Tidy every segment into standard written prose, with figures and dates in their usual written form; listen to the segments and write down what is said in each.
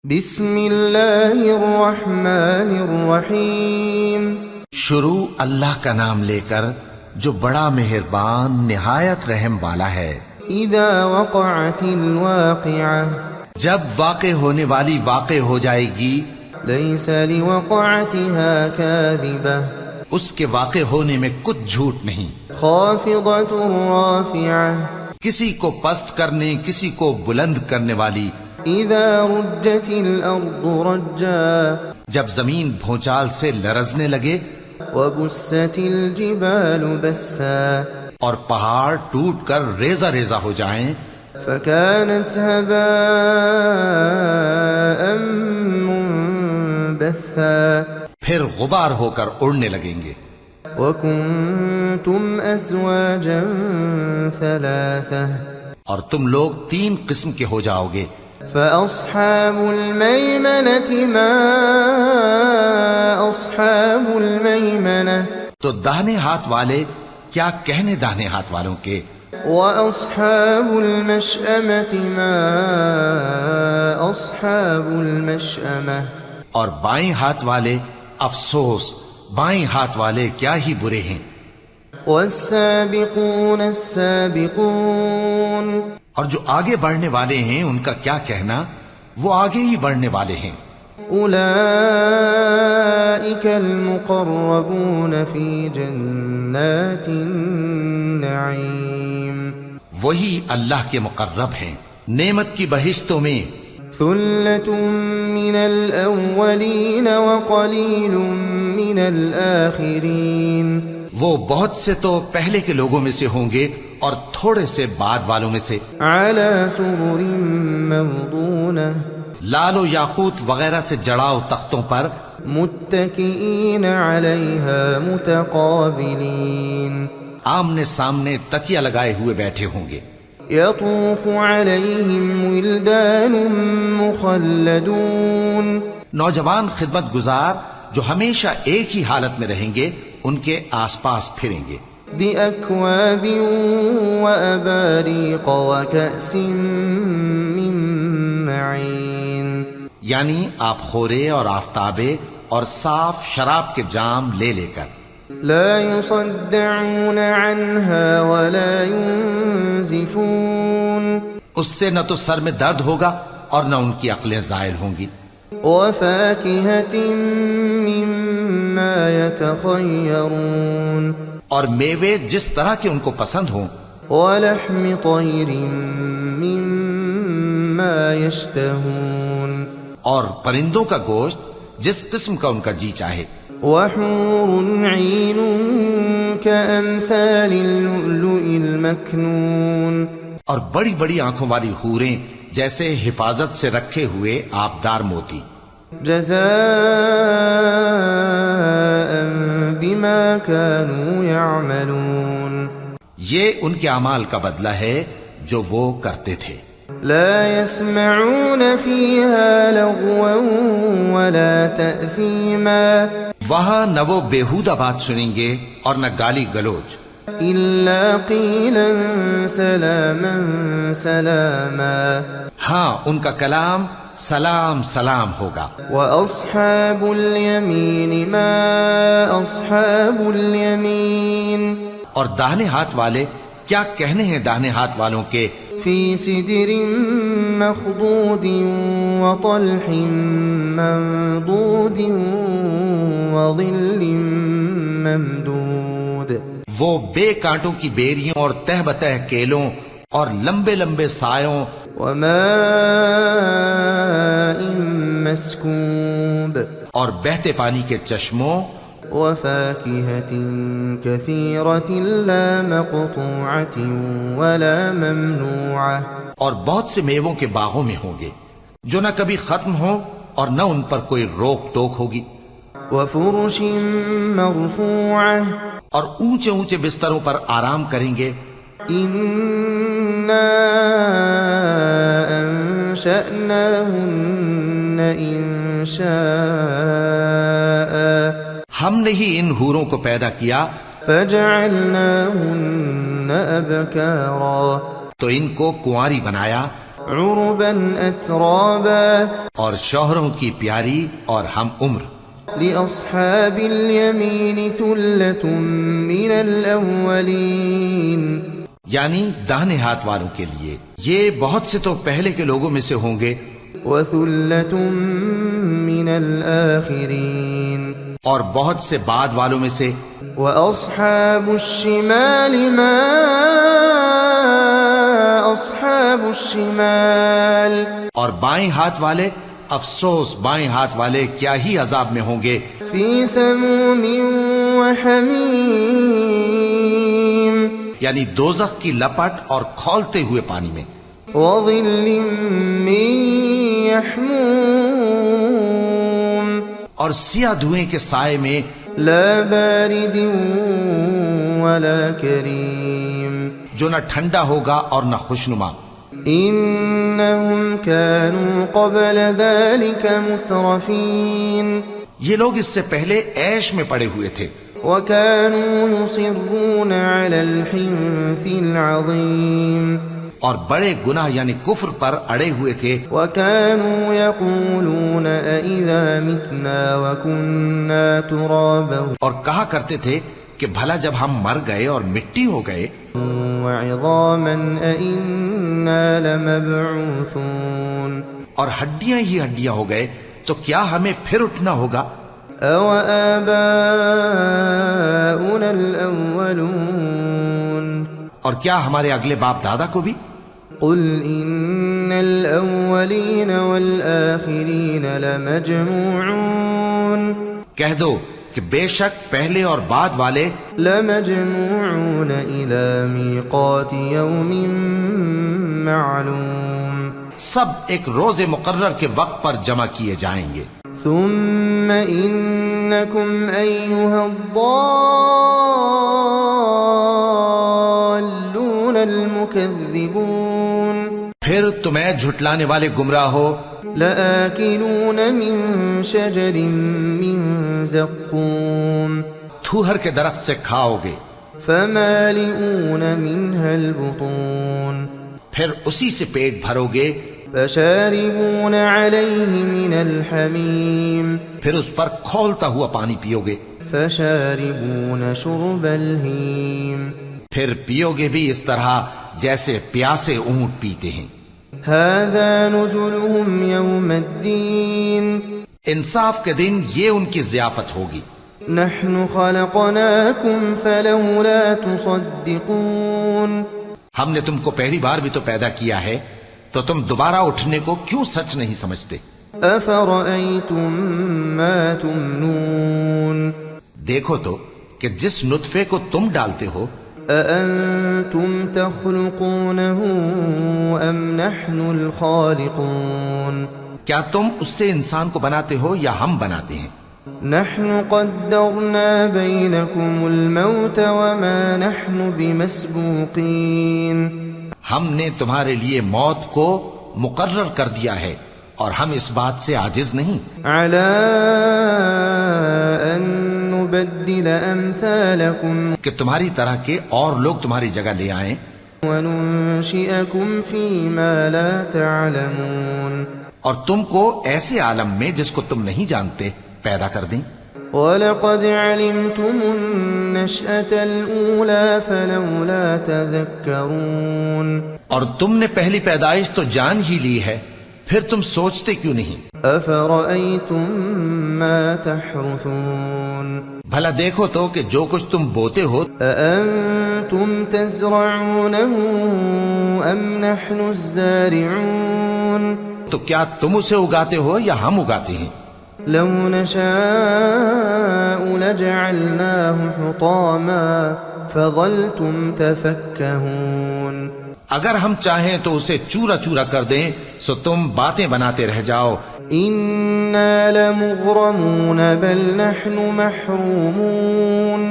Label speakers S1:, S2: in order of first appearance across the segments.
S1: بسم اللہ الرحمن الرحیم۔
S2: شروع اللہ کا نام لے کر جو بڑا مہربان نہایت رحم والا ہے۔
S1: اذا وقعت الواقعہ،
S2: جب واقع ہونے والی واقع ہو جائے گی،
S1: لیس لوقعتها کاذبہ،
S2: اس کے واقع ہونے میں کچھ جھوٹ نہیں۔
S1: خافضۃ رافعہ،
S2: کسی کو پست کرنے کسی کو بلند کرنے والی۔
S1: اذا رجت الارض رجا،
S2: جب زمین بھونچال سے لرزنے لگے،
S1: وبست الجبال بسا،
S2: اور پہاڑ ٹوٹ کر ریزہ ریزہ ہو جائیں،
S1: فكانت هباء منبثا،
S2: پھر غبار ہو کر اڑنے لگیں گے۔
S1: وكنتم ازواجا ثلاثة،
S2: اور تم لوگ 3 قسم کے ہو جاؤ گے۔
S1: فأصحاب الميمنة ما أصحاب الميمنة،
S2: تو داہنے ہاتھ والے کیا کہنے داہنے ہاتھ والوں کے،
S1: وأصحاب المشأمة ما أصحاب المشأمة،
S2: اور بائیں ہاتھ والے افسوس بائیں ہاتھ والے کیا ہی برے ہیں۔
S1: والسابقون السابقون،
S2: اور جو آگے بڑھنے والے ہیں ان کا کیا کہنا، وہ آگے ہی بڑھنے والے ہیں۔
S1: أولئك المقربون في جنات النعيم،
S2: وہی اللہ کے مقرب ہیں نعمت کی بہشتوں میں۔
S1: ثلة من الأولين وقليل من الآخرين،
S2: وہ بہت سے تو پہلے کے لوگوں میں سے ہوں گے اور تھوڑے سے بعد والوں میں سے۔
S1: على سرر موضونة،
S2: لال و یاقوت وغیرہ سے جڑاؤ تختوں پر،
S1: متكئين عليها متقابلين،
S2: آمنے سامنے تکیہ لگائے ہوئے بیٹھے ہوں گے۔
S1: يطوف عليهم ولدان مخلدون،
S2: نوجوان خدمت گزار جو ہمیشہ ایک ہی حالت میں رہیں گے ان کے آس پاس پھریں گے۔
S1: بأكواب وأباريق وكأس من معين،
S2: یعنی آپ خورے اور آفتابے اور صاف شراب کے جام لے لے کر۔
S1: لا يصدعون عنها ولا ينزفون،
S2: اس سے نہ تو سر میں درد ہوگا اور نہ ان کی عقلیں زائل ہوں گی۔
S1: وفاكهة مما يتخيرون،
S2: اور میوے جس طرح کے ان کو پسند ہوں،
S1: ولحم طير مما يشتهون،
S2: اور پرندوں کا گوشت جس قسم کا ان کا جی چاہے۔
S1: وحور عين كأمثال اللؤلؤ المكنون،
S2: اور بڑی بڑی آنکھوں والی حوریں جیسے حفاظت سے رکھے ہوئے آبدار موتی۔
S1: جزاء بما كانوا يعملون،
S2: یہ ان کے اعمال کا بدلہ ہے جو وہ کرتے تھے۔
S1: لا يسمعون فيها لغوا ولا تأثيما،
S2: وہاں نہ وہ بیہودہ بات سنیں گے اور نہ گالی گلوچ،
S1: إلا قيلا سلاما سلاما،
S2: ہاں ان کا کلام سلام سلام ہوگا۔
S1: وأصحاب اليمين ما أصحاب اليمين،
S2: اور داہنے ہاتھ والے کیا کہنے ہیں داہنے ہاتھ والوں کے،
S1: في سدر مخضود وطلح منضود وظل ممدود،
S2: وہ بے کانٹوں کی بیریوں اور تہ بتہ کیلوں اور لمبے لمبے سایوں،
S1: وماء مسكوب،
S2: اور بہتے پانی کے چشموں،
S1: وفاكهة كثيرة لا مقطوعة ولا ممنوعة،
S2: اور بہت سے میووں کے باغوں میں ہوں گے جو نہ کبھی ختم ہوں اور نہ ان پر کوئی روک ٹوک ہوگی،
S1: وفرش مرفوعة،
S2: اور اونچے اونچے بستروں پر آرام کریں گے۔
S1: إنا أنشأناهن إنشاء،
S2: ہم نے ہی ان حوروں کو پیدا کیا،
S1: فجعلناهن أبكارا،
S2: تو ان کو کنواری بنایا،
S1: عربا أترابا
S2: اور شوہروں کی پیاری اور ہم عمر.
S1: لأصحاب اليمين ثلة من الأولين
S2: یعنی داہنے ہاتھ والوں کے لیے یہ بہت سے تو پہلے کے لوگوں میں سے ہوں گے
S1: وثلة من الآخرين
S2: اور بہت سے بعد والوں میں سے.
S1: وأصحاب الشمال ما أصحاب الشمال
S2: اور بائیں ہاتھ والے افسوس بائیں ہاتھ والے کیا ہی عذاب میں ہوں گے.
S1: في سموم وحميم
S2: یعنی دوزخ کی لپٹ اور کھولتے ہوئے پانی میں.
S1: وظل من يحموم
S2: اور سیاہ دھوئیں کے سائے میں.
S1: لا بارد ولا كريم
S2: جو نہ ٹھنڈا ہوگا اور نہ خوشنما.
S1: إنهم كانوا قبل ذلك مترفين
S2: یہ لوگ اس سے پہلے عیش میں پڑے ہوئے تھے
S1: وكانوا يصرون على الحنث العظيم
S2: اور بڑے گناہ یعنی کفر پر اڑے ہوئے تھے.
S1: وكانوا يقولون أإذا متنا وكنا ترابا
S2: اور کہا کرتے تھے کہ بھلا جب ہم مر گئے اور مٹی ہو گئے
S1: وعظاما أإنا لمبعوثون
S2: اور ہڈیاں ہی ہڈیاں ہو گئے تو کیا ہمیں پھر اٹھنا ہوگا.
S1: أَوَآبَاؤُنَا الْأَوَّلُونَ
S2: اور کیا ہمارے اگلے باپ دادا کو بھی.
S1: قُلْ إِنَّ الْأَوَّلِينَ وَالْآخِرِينَ لَمَجْمُوعُونَ
S2: کہہ دو کہ بے شک پہلے اور بعد والے
S1: لَمَجْمُوعُونَ إِلَى مِيقَاتِ يَوْمٍ مَّعْلُومٍ
S2: سب ایک روز مقرر کے وقت پر جمع کیے جائیں گے.
S1: ثم إنكم أيها الضالون المكذبون
S2: پھر تمہیں جھٹلانے والے گمراہ ہو.
S1: لآكلون من شجر من زقوم
S2: تھوہر کے درخت سے کھاؤ گے
S1: فمالئون منها البطون
S2: پھر اسی سے پیٹ بھرو گے.
S1: فشاربون عليه من الحميم
S2: پھر اس پر کھولتا ہوا پانی پیو گے.
S1: فشاربون شرب الهيم
S2: پھر پیو گے بھی اس طرح جیسے پیاسے اونٹ پیتے ہیں.
S1: هذا نزلهم يوم الدين
S2: انصاف کے دن یہ ان کی ضیافت ہوگی.
S1: نحن خلقناكم فلولا تصدقون
S2: ہم نے تم کو پہلی بار بھی تو پیدا کیا ہے تو تم دوبارہ اٹھنے کو کیوں سچ نہیں سمجھتے.
S1: أفرأيتم ما تمنون
S2: دیکھو تو کہ جس نطفے کو تم ڈالتے ہو
S1: أأنتم تخلقونه أم نحن الخالقون
S2: کیا تم اس سے انسان کو بناتے ہو یا ہم بناتے ہیں.
S1: نحن قدرنا بينكم الموت وما نحن بمسبوقين
S2: ہم نے تمہارے لیے موت کو مقرر کر دیا ہے اور ہم اس بات سے عاجز نہیں
S1: على أن نبدل أمثالكم
S2: کہ تمہاری طرح کے اور لوگ تمہاری جگہ لے آئیں
S1: وننشئكم فيما لا تعلمون
S2: اور تم کو ایسے عالم میں جس کو تم نہیں جانتے پیدا کر دیں.
S1: وَلَقَدْ عَلِمْتُمُ النَّشْأَةَ الْأُولَى فَلَوْلَا تَذَكَّرُونَ
S2: اور تم نے پہلی پیدائش تو جان ہی لی ہے پھر تم سوچتے کیوں نہیں.
S1: أَفَرَأَيْتُم مَّا تَحْرُثُونَ
S2: بھلا دیکھو تو کہ جو کچھ تم بوتے ہو
S1: أَأَنتُمْ تَزْرَعُونَهُ أَمْ نَحْنُ الزَّارِعُونَ
S2: تو کیا تم اسے اگاتے ہو یا ہم اگاتے ہیں.
S1: لو نشاء لجعلناه حطاما فظلتم تفكهون
S2: اگر ہم چاہیں تو اسے چورا چورا کر دیں سو تم باتیں بناتے رہ جاؤ.
S1: إنا لمغرمون بل نحن محرومون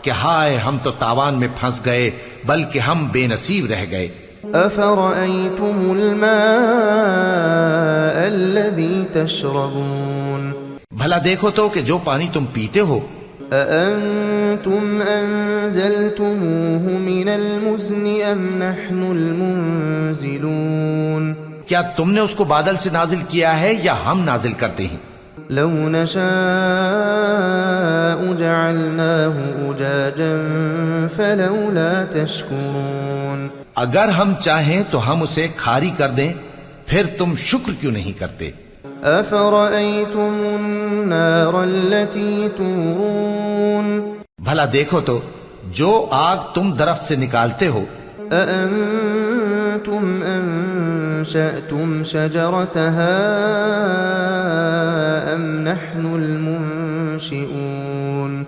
S2: کہ ہائے ہم تو تاوان میں پھنس گئے بلکہ ہم بے نصیب رہ گئے.
S1: أفرأيتم الماء الذي تشربون
S2: بھلا دیکھو تو کہ جو پانی تم پیتے ہو
S1: أأنتم أنزلتموه من المزن أم نحن المنزلون
S2: کیا تم نے اس کو بادل سے نازل کیا ہے یا ہم نازل کرتے ہیں؟
S1: لو نشاء جعلناه أجاجا فلولا تشكرون
S2: اگر ہم چاہیں تو ہم اسے کھاری کر دیں، پھر تم شکر کیوں نہیں کرتے؟
S1: أفرأيتم النار التي تورون
S2: بھلا دیکھو تو جو آگ تم درخت سے نکالتے ہو،
S1: أأنتم أنشأتم شجرتها أم نحن المنشئون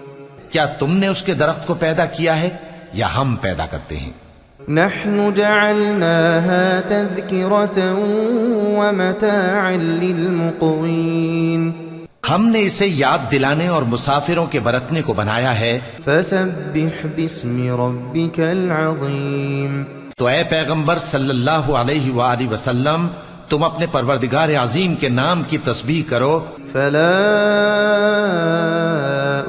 S2: کیا تم نے اس کے درخت کو پیدا کیا ہے یا ہم پیدا کرتے ہیں؟
S1: نحن جعلناها تذكرة ومتاعا للمقوين
S2: ہم نے اسے یاد دلانے اور مسافروں کے برتنے کو بنایا ہے۔
S1: فسبح باسم ربك العظيم
S2: تو اے پیغمبر صلی اللہ علیہ وآلہ وسلم، تم اپنے پروردگار عظیم کے نام کی تسبیح کرو۔
S1: فلا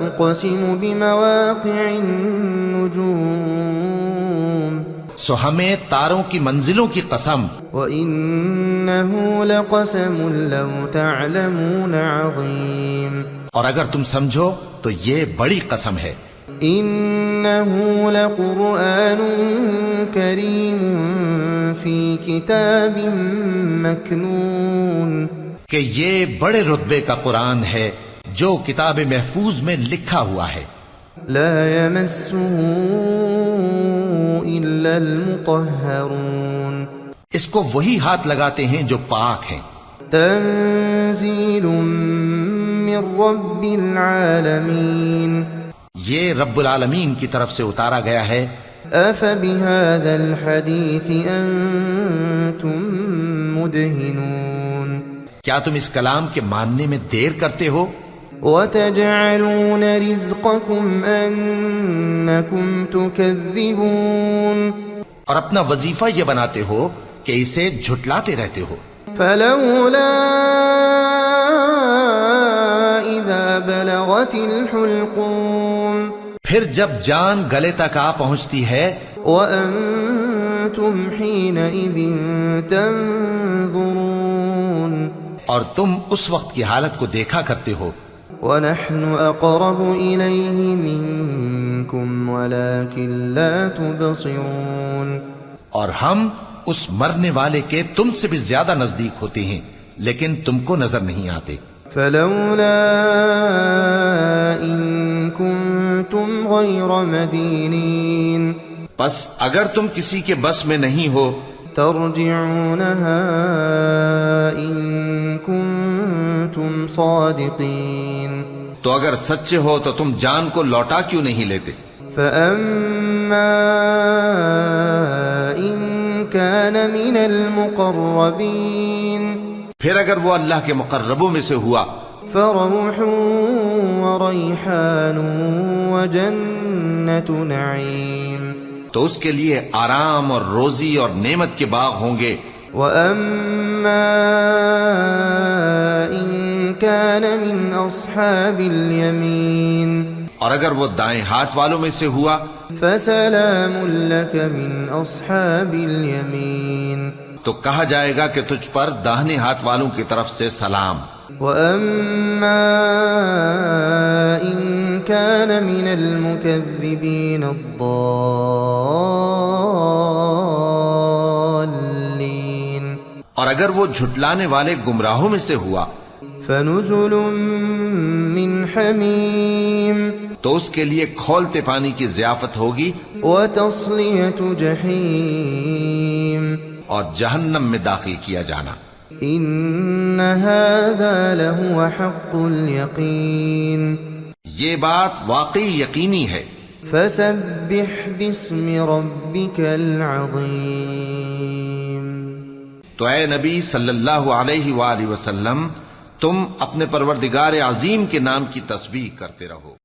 S1: اقسم بمواقع النجوم
S2: سو ہمیں تاروں کی منزلوں کی قسم،
S1: وإنه لقسم لو تعلمون عظيم
S2: اور اگر تم سمجھو تو یہ بڑی قسم ہے۔
S1: إنه لقرآن كريم في كتاب مكنون
S2: کہ یہ بڑے رتبے کا قرآن ہے جو کتاب محفوظ میں لکھا ہوا ہے۔
S1: لا يمسه إلا المطهرون
S2: اس کو وہی ہاتھ لگاتے ہیں جو پاک ہیں۔
S1: تنزيل من رب العالمين
S2: یہ رب العالمین کی طرف سے اتارا گیا ہے۔
S1: أفبهذا الحديث أنتم مدهنون
S2: کیا تم اس کلام کے ماننے میں دیر کرتے ہو؟
S1: وتجعلون رزقكم أنكم تكذبون
S2: اور اپنا وظیفہ یہ بناتے ہو کہ اسے جھٹلاتے رہتے ہو۔
S1: فلولا إذا بلغت الحلقوم
S2: پھر جب جان گلے تک آ پہنچتی ہے،
S1: وأنتم حينئذ تنظرون
S2: اور تم اس وقت کی حالت کو دیکھا کرتے ہو،
S1: ونحن أقرب إليه منكم ولكن لا تبصرون
S2: اور ہم اس مرنے والے کے تم سے بھی زیادہ نزدیک ہوتے ہیں لیکن تم کو نظر نہیں آتے۔
S1: فلولا إن كنتم غير مدينين
S2: پس اگر تم کسی کے بس میں نہیں ہو
S1: ترجعونها إن كنتم صادقين
S2: تو اگر سچے ہو تو تم جان کو لوٹا کیوں نہیں لیتے؟
S1: فأما إن كان من المقربين
S2: پھر اگر وہ اللہ کے مقربوں میں سے ہوا
S1: فروح وريحان وجنة نعيم
S2: تو اس کے لیے آرام اور روزی اور نعمت کے باغ ہوں گے۔
S1: وأما إن كان من أصحاب اليمين
S2: اور اگر وہ دائیں ہاتھ والوں میں سے ہوا
S1: فسلام لك من أصحاب اليمين
S2: تو کہا جائے گا کہ تجھ پر داہنے ہاتھ والوں کی طرف سے سلام۔
S1: وأما إن كان من المكذبين الضالين
S2: اور اگر وہ جھٹلانے والے گمراہوں میں سے ہوا
S1: فنزل من حميم
S2: تو اس کے لیے کھولتے پانی کی ضیافت ہوگی
S1: وتصلية جحيم
S2: اور جہنم میں داخل کیا جانا۔
S1: إن هذا لهو حق اليقين
S2: یہ بات واقعی یقینی ہے۔
S1: فسبح باسم ربك العظيم
S2: تو اے نبی صلی اللہ علیہ وآلہ وسلم، تم اپنے پروردگار عظیم کے نام کی تسبیح کرتے رہو۔